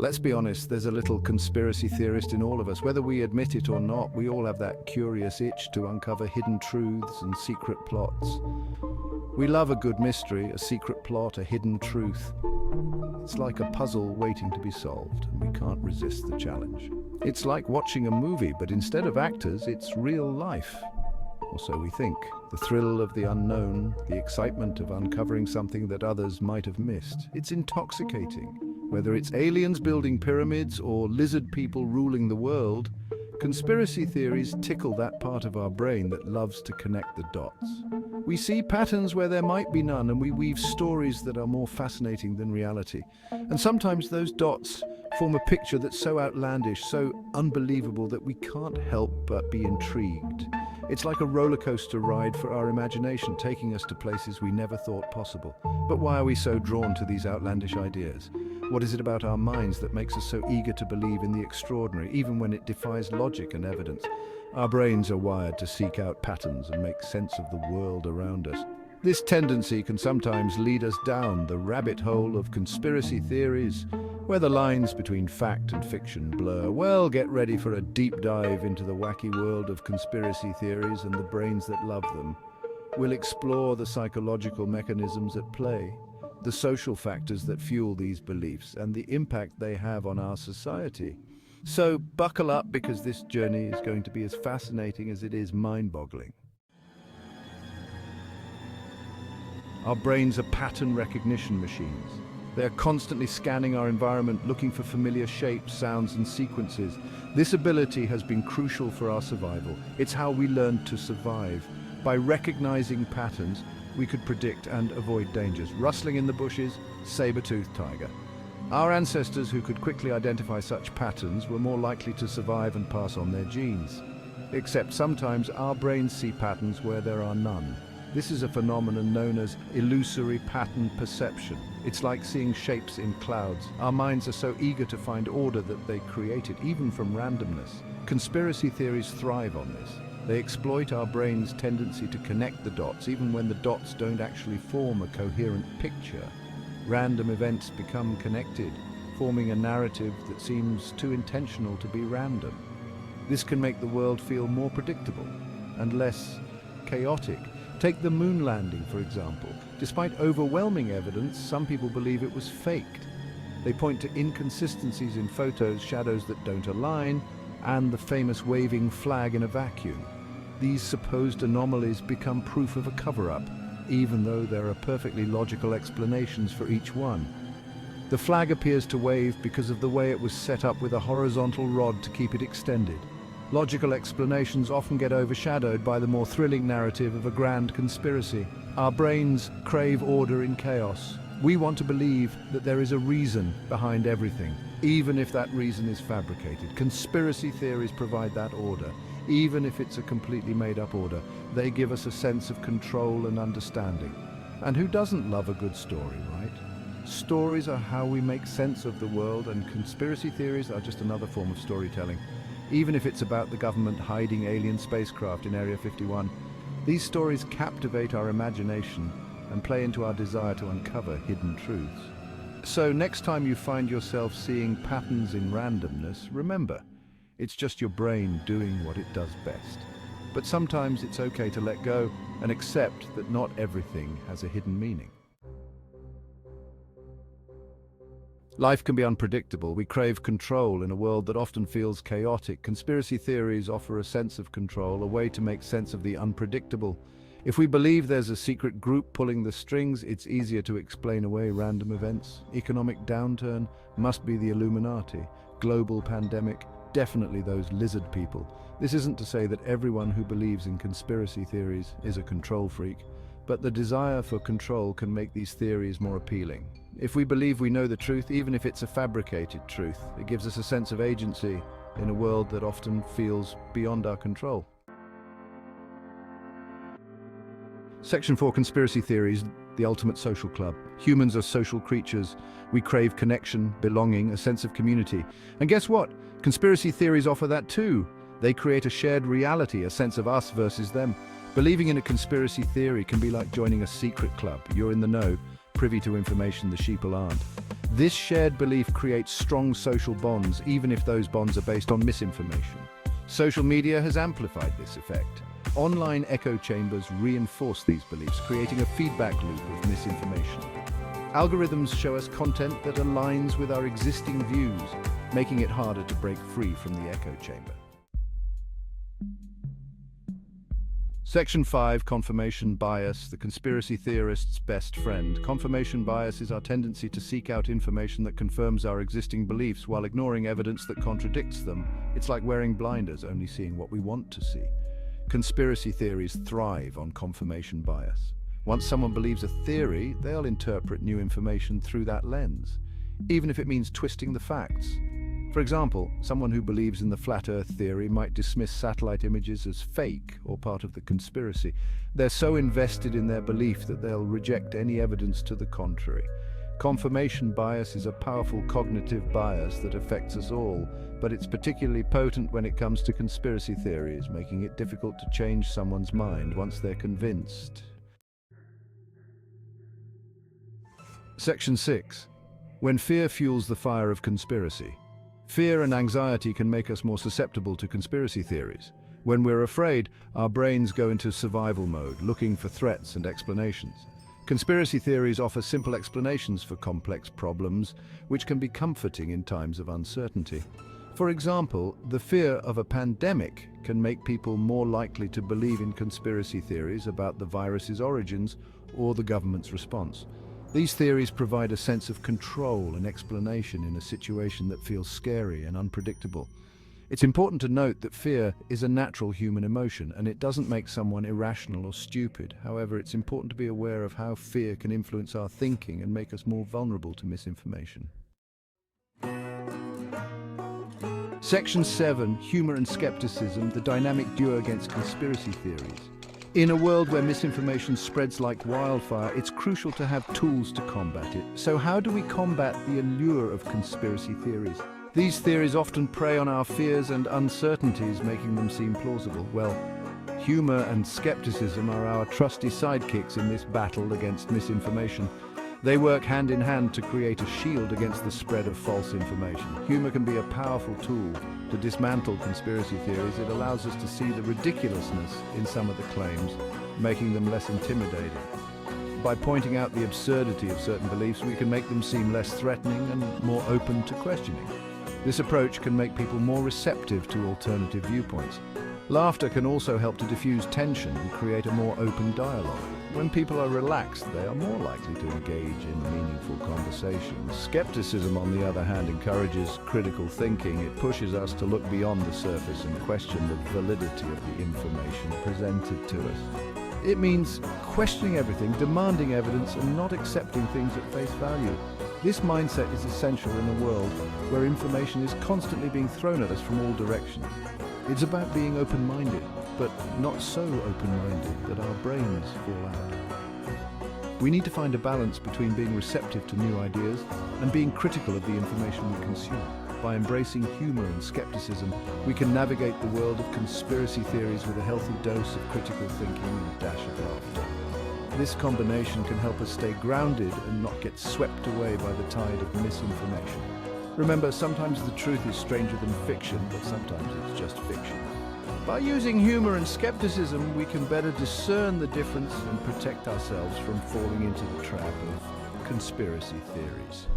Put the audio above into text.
Let's be honest, there's a little conspiracy theorist in all of us. Whether we admit it or not, we all have that curious itch to uncover hidden truths and secret plots. We love a good mystery, a secret plot, a hidden truth. It's like a puzzle waiting to be solved, and we can't resist the challenge. It's like watching a movie, but instead of actors, it's real life. Or so we think. The thrill of the unknown, the excitement of uncovering something that others might have missed. It's intoxicating. Whether it's aliens building pyramids or lizard people ruling the world, conspiracy theories tickle that part of our brain that loves to connect the dots. We see patterns where there might be none, and we weave stories that are more fascinating than reality. And sometimes those dots form a picture that's so outlandish, so unbelievable that we can't help but be intrigued. It's like a roller coaster ride for our imagination, taking us to places we never thought possible. But why are we so drawn to these outlandish ideas? What is it about our minds that makes us so eager to believe in the extraordinary, even when it defies logic and evidence? Our brains are wired to seek out patterns and make sense of the world around us. This tendency can sometimes lead us down the rabbit hole of conspiracy theories, where the lines between fact and fiction blur. Well, get ready for a deep dive into the wacky world of conspiracy theories and the brains that love them. We'll explore the psychological mechanisms at play, the social factors that fuel these beliefs, and the impact they have on our society. So buckle up, because this journey is going to be as fascinating as it is mind-boggling. Our brains are pattern recognition machines. They are constantly scanning our environment, looking for familiar shapes, sounds, and sequences. This ability has been crucial for our survival. It's how we learned to survive. By recognizing patterns, we could predict and avoid dangers. Rustling in the bushes, saber-toothed tiger. Our ancestors, who could quickly identify such patterns, were more likely to survive and pass on their genes. Except sometimes our brains see patterns where there are none. This is a phenomenon known as illusory pattern perception. It's like seeing shapes in clouds. Our minds are so eager to find order that they create it, even from randomness. Conspiracy theories thrive on this. They exploit our brain's tendency to connect the dots, even when the dots don't actually form a coherent picture. Random events become connected, forming a narrative that seems too intentional to be random. This can make the world feel more predictable and less chaotic. Take the moon landing, for example. Despite overwhelming evidence, some people believe it was faked. They point to inconsistencies in photos, shadows that don't align, and the famous waving flag in a vacuum. These supposed anomalies become proof of a cover-up, even though there are perfectly logical explanations for each one. The flag appears to wave because of the way it was set up with a horizontal rod to keep it extended. Logical explanations often get overshadowed by the more thrilling narrative of a grand conspiracy. Our brains crave order in chaos. We want to believe that there is a reason behind everything, even if that reason is fabricated. Conspiracy theories provide that order. Even if it's a completely made-up order, they give us a sense of control and understanding. And who doesn't love a good story, right? Stories are how we make sense of the world, and conspiracy theories are just another form of storytelling. Even if it's about the government hiding alien spacecraft in Area 51, these stories captivate our imagination and play into our desire to uncover hidden truths. So next time you find yourself seeing patterns in randomness, remember, it's just your brain doing what it does best. But sometimes it's okay to let go and accept that not everything has a hidden meaning. Life can be unpredictable. We crave control in a world that often feels chaotic. Conspiracy theories offer a sense of control, a way to make sense of the unpredictable. If we believe there's a secret group pulling the strings, it's easier to explain away random events. Economic downturn must be the Illuminati. Global pandemic, definitely those lizard people. This isn't to say that everyone who believes in conspiracy theories is a control freak, but the desire for control can make these theories more appealing. If we believe we know the truth, even if it's a fabricated truth, it gives us a sense of agency in a world that often feels beyond our control. Section 4, Conspiracy Theories, the ultimate social club. Humans are social creatures. We crave connection, belonging, a sense of community. And guess what? Conspiracy theories offer that too. They create a shared reality, a sense of us versus them. Believing in a conspiracy theory can be like joining a secret club. You're in the know, privy to information the sheeple aren't. This shared belief creates strong social bonds, even if those bonds are based on misinformation. Social media has amplified this effect. Online echo chambers reinforce these beliefs, creating a feedback loop of misinformation. Algorithms show us content that aligns with our existing views, making it harder to break free from the echo chamber. Section 5, Confirmation Bias, the conspiracy theorist's best friend. Confirmation bias is our tendency to seek out information that confirms our existing beliefs while ignoring evidence that contradicts them. It's like wearing blinders, only seeing what we want to see. Conspiracy theories thrive on confirmation bias. Once someone believes a theory, they'll interpret new information through that lens, even if it means twisting the facts. For example, someone who believes in the flat Earth theory might dismiss satellite images as fake or part of the conspiracy. They're so invested in their belief that they'll reject any evidence to the contrary. Confirmation bias is a powerful cognitive bias that affects us all, but it's particularly potent when it comes to conspiracy theories, making it difficult to change someone's mind once they're convinced. Section 6. When fear fuels the fire of conspiracy. Fear and anxiety can make us more susceptible to conspiracy theories. When we're afraid, our brains go into survival mode, looking for threats and explanations. Conspiracy theories offer simple explanations for complex problems, which can be comforting in times of uncertainty. For example, the fear of a pandemic can make people more likely to believe in conspiracy theories about the virus's origins or the government's response. These theories provide a sense of control and explanation in a situation that feels scary and unpredictable. It's important to note that fear is a natural human emotion, and it doesn't make someone irrational or stupid. However, it's important to be aware of how fear can influence our thinking and make us more vulnerable to misinformation. Section 7, Humor and Skepticism, the dynamic duo against conspiracy theories. In a world where misinformation spreads like wildfire, it's crucial to have tools to combat it. So how do we combat the allure of conspiracy theories? These theories often prey on our fears and uncertainties, making them seem plausible. Well, humor and skepticism are our trusty sidekicks in this battle against misinformation. They work hand in hand to create a shield against the spread of false information. Humor can be a powerful tool to dismantle conspiracy theories. It allows us to see the ridiculousness in some of the claims, making them less intimidating. By pointing out the absurdity of certain beliefs, we can make them seem less threatening and more open to questioning. This approach can make people more receptive to alternative viewpoints. Laughter can also help to diffuse tension and create a more open dialogue. When people are relaxed, they are more likely to engage in meaningful conversations. Skepticism, on the other hand, encourages critical thinking. It pushes us to look beyond the surface and question the validity of the information presented to us. It means questioning everything, demanding evidence, and not accepting things at face value. This mindset is essential in a world where information is constantly being thrown at us from all directions. It's about being open-minded, but not so open-minded that our brains fall out. We need to find a balance between being receptive to new ideas and being critical of the information we consume. By embracing humor and skepticism, we can navigate the world of conspiracy theories with a healthy dose of critical thinking and a dash of laughter. This combination can help us stay grounded and not get swept away by the tide of misinformation. Remember, sometimes the truth is stranger than fiction, but sometimes it's just fiction. By using humor and skepticism, we can better discern the difference and protect ourselves from falling into the trap of conspiracy theories.